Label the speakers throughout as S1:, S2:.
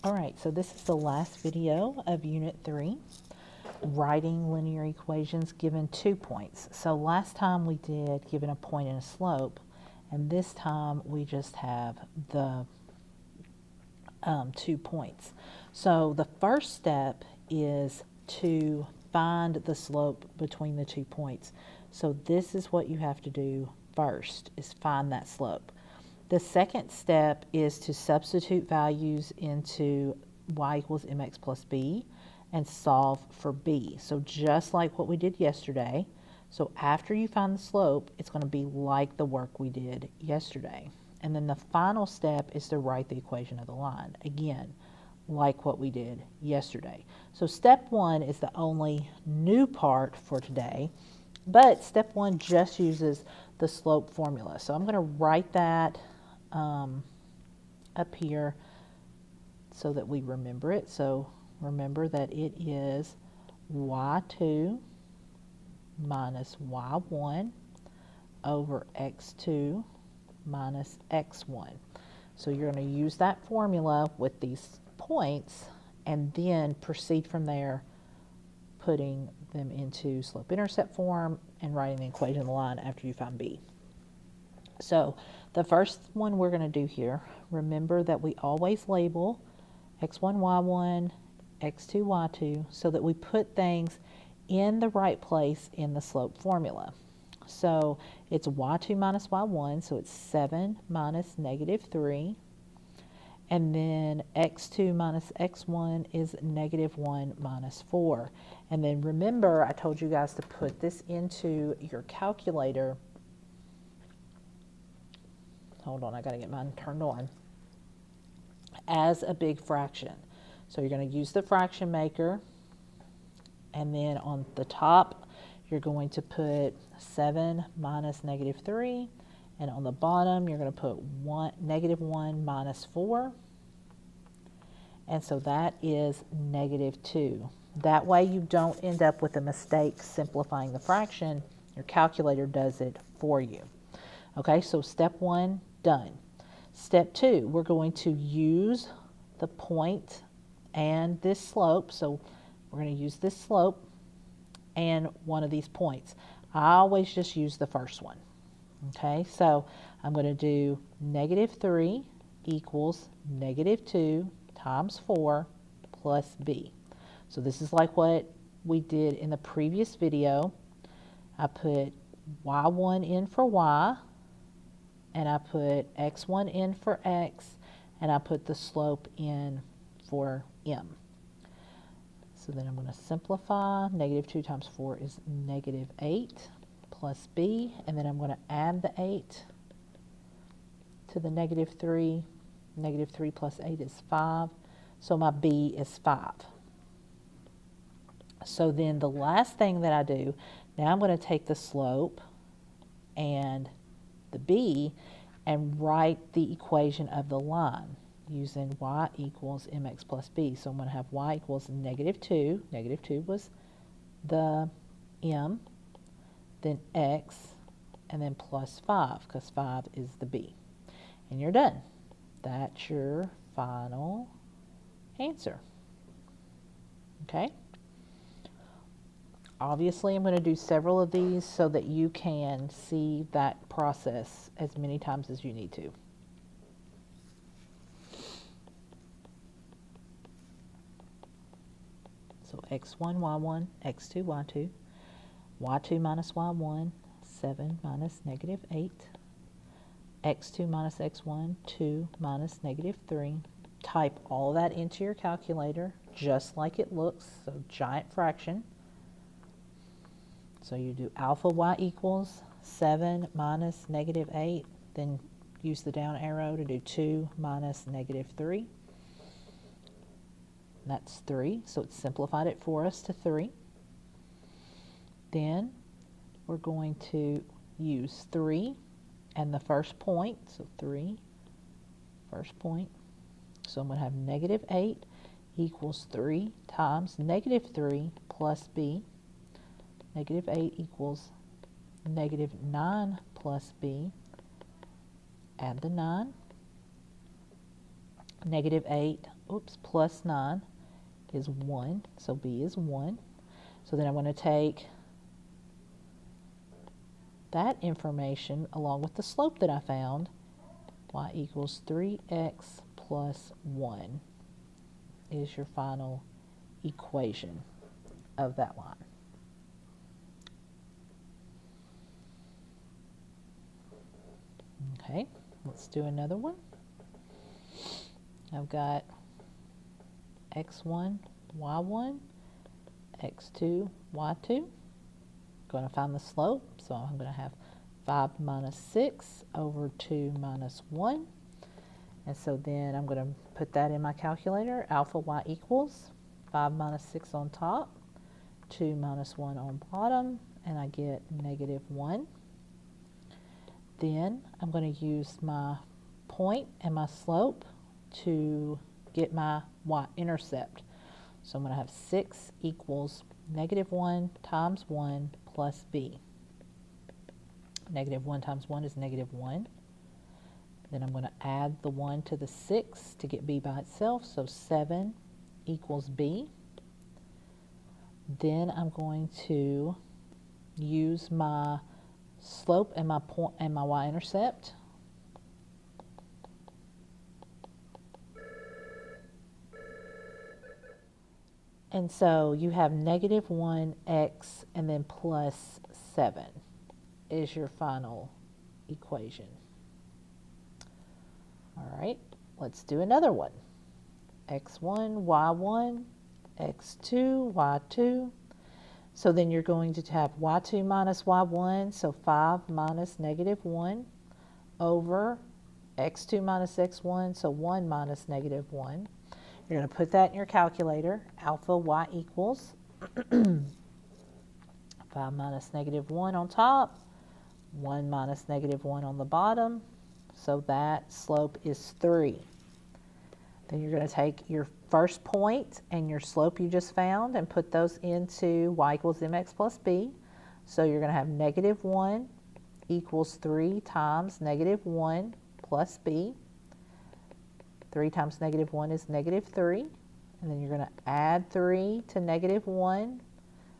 S1: All right, so this is the last video of Unit 3, writing linear equations given 2 points. So last time we did given a point and a slope, and this time we just have the 2 points. So the first step is to find the slope between the 2 points. So this is what you have to do first, is find that slope. The second step is to substitute values into y equals mx plus b and solve for b. So just like what we did yesterday, so after you find the slope, it's going to be like the work we did yesterday. And then the final step is to write the equation of the line. Again, like what we did yesterday. So step 1 is the only new part for today, but step 1 just uses the slope formula. So I'm going to write that up here so that we remember it. So remember that it is y2 minus y1 over x2 minus x1. So you're going to use that formula with these points and then proceed from there, putting them into slope-intercept form and writing the equation of the line after you find b. So the first one we're going to do here, remember that we always label x1, y1, x2, y2, so that we put things in the right place in the slope formula. So it's y2 minus y1, so it's 7 minus negative 3. And then x2 minus x1 is negative 1 minus 4. And then remember, I told you guys to put this into your calculator. Hold on, I got to get mine turned on. As a big fraction. So you're going to use the fraction maker. And then on the top, you're going to put 7 minus negative 3. And on the bottom, you're going to put negative 1 minus 4. And so that is negative 2. That way you don't end up with a mistake simplifying the fraction. Your calculator does it for you. Okay, so step 1, done. Step 2, we're going to use the point and this slope. So we're going to use this slope and one of these points. I always just use the first one. Okay, so I'm going to do negative 3 equals negative 2 times 4 plus b. So this is like what we did in the previous video. I put y1 in for y, and I put x1 in for x, and I put the slope in for m. So then I'm going to simplify. Negative 2 times 4 is negative 8 plus b, and then I'm going to add the 8 to the negative 3. Negative 3 plus 8 is 5, so my b is 5. So then the last thing that I do, now I'm going to take the slope and the b and write the equation of the line using y equals mx plus b. So I'm going to have y equals negative 2. Negative 2 was the m, then x, and then plus 5, because 5 is the b. And you're done. That's your final answer. Okay? Obviously, I'm going to do several of these so that you can see that process as many times as you need to. So x1, y1, x2, y2, y2 minus y1, 7 minus negative 8, x2 minus x1, 2 minus negative 3. Type all that into your calculator just like it looks, so giant fraction. So you do alpha y equals 7 minus negative 8, then use the down arrow to do 2 minus negative 3. That's 3, so it simplified it for us to 3. Then we're going to use 3 and the first point, so 3, first point. So I'm going to have negative 8 equals 3 times negative 3 plus b. Negative 8 equals negative 9 plus b. Add the 9. Negative 8 plus 9 is 1, so b is 1. So then I'm going to take that information along with the slope that I found, y equals 3x plus 1 is your final equation of that line. Okay, let's do another one. I've got x1, y1, x2, y2. Going to find the slope, so I'm going to have 5 minus 6 over 2 minus 1. And so then I'm going to put that in my calculator. Alpha y equals 5 minus 6 on top, 2 minus 1 on bottom, and I get negative 1. Then I'm going to use my point and my slope to get my y-intercept. So I'm going to have 6 equals negative 1 times 1 plus b. Negative 1 times 1 is negative 1. Then I'm going to add the 1 to the 6 to get b by itself, so 7 equals b. Then I'm going to use my slope and my point and my y-intercept. And so you have negative 1x and then plus 7 is your final equation. All right, let's do another one. x1, y1, x2, y2. So then you're going to have y2 minus y1, so 5 minus negative 1 over x2 minus x1, so 1 minus negative 1. You're going to put that in your calculator. Alpha y equals 5 minus negative 1 on top, 1 minus negative 1 on the bottom, so that slope is 3. Then you're going to take your first point and your slope you just found and put those into y equals mx plus b. So you're going to have negative 1 equals 3 times negative 1 plus b. 3 times negative 1 is negative 3. And then you're going to add 3 to negative 1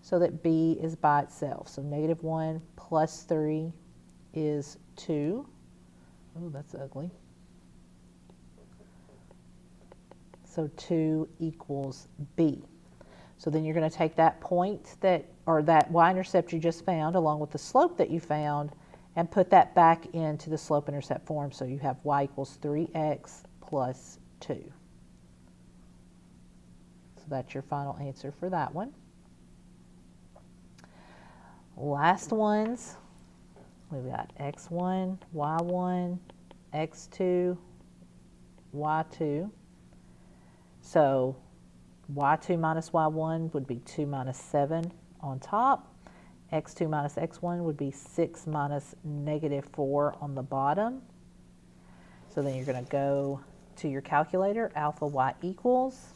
S1: so that b is by itself. So negative 1 plus 3 is 2. Oh, that's ugly. So 2 equals b. So then you're going to take that point that, or that y-intercept you just found along with the slope that you found and put that back into the slope-intercept form. So you have y equals 3x plus 2. So that's your final answer for that one. Last ones, we've got x1, y1, x2, y2. So y2 minus y1 would be 2 minus 7 on top. x2 minus x1 would be 6 minus negative 4 on the bottom. So then you're going to go to your calculator. Alpha y equals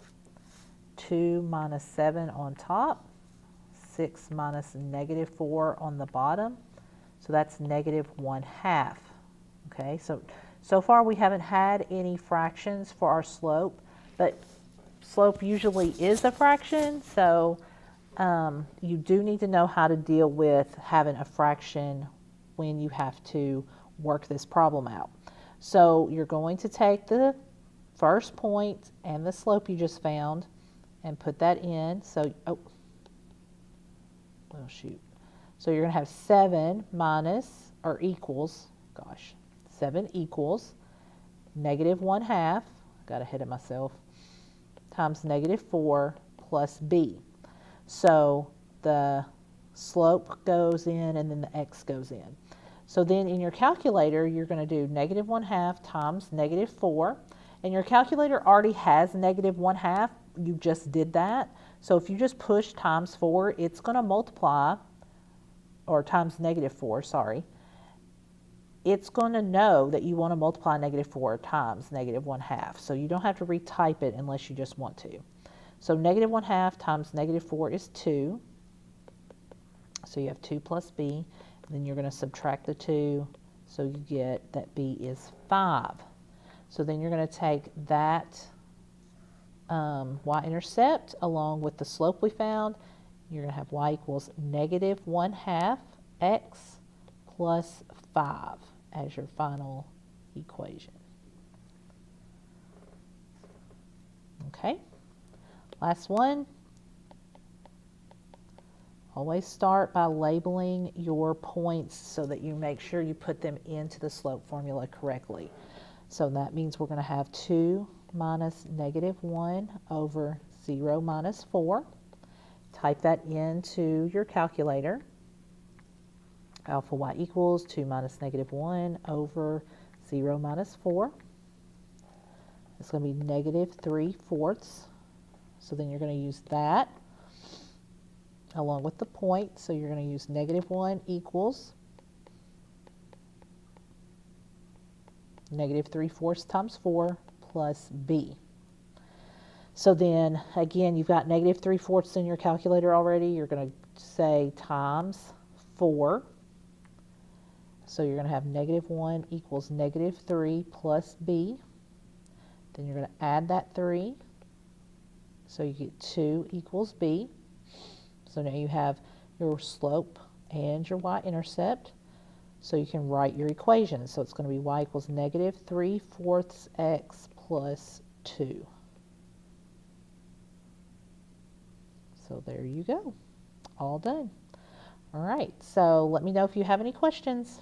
S1: 2 minus 7 on top, 6 minus negative 4 on the bottom. So that's negative 1/2. Okay, so far we haven't had any fractions for our slope, but slope usually is a fraction, so you do need to know how to deal with having a fraction when you have to work this problem out. So you're going to take the first point and the slope you just found and put that in. So, oh shoot. So you're going to have 7 minus, or equals, 7 equals negative 1/2, got ahead of myself, times negative 4 plus b. So the slope goes in and then the x goes in. So then in your calculator, you're going to do negative 1/2 times negative 4. And your calculator already has negative 1/2. You just did that. So if you just push times 4, it's going to multiply, or times negative 4, sorry. It's going to know that you want to multiply negative 4 times negative 1/2. So you don't have to retype it unless you just want to. So negative 1/2 times negative 4 is 2. So you have 2 plus b. And then you're going to subtract the 2. So you get that b is 5. So then you're going to take that y-intercept along with the slope we found, you're going to have y equals negative 1/2 x plus 5 as your final equation. Okay, last one. Always start by labeling your points so that you make sure you put them into the slope formula correctly. So that means we're going to have 2 minus negative 1 over 0 minus 4. Type that into your calculator. Alpha y equals 2 minus negative 1 over 0 minus 4. It's going to be negative 3/4. So then you're going to use that along with the point. So you're going to use negative 1 equals negative 3/4 times 4 plus b. So then, again, you've got negative 3/4 in your calculator already. You're going to say times 4. So you're going to have negative 1 equals negative 3 plus b. Then you're going to add that 3. So you get 2 equals b. So now you have your slope and your y-intercept. So you can write your equation. So it's going to be y equals negative 3/4 x plus 2. So there you go. All done. All right. So let me know if you have any questions.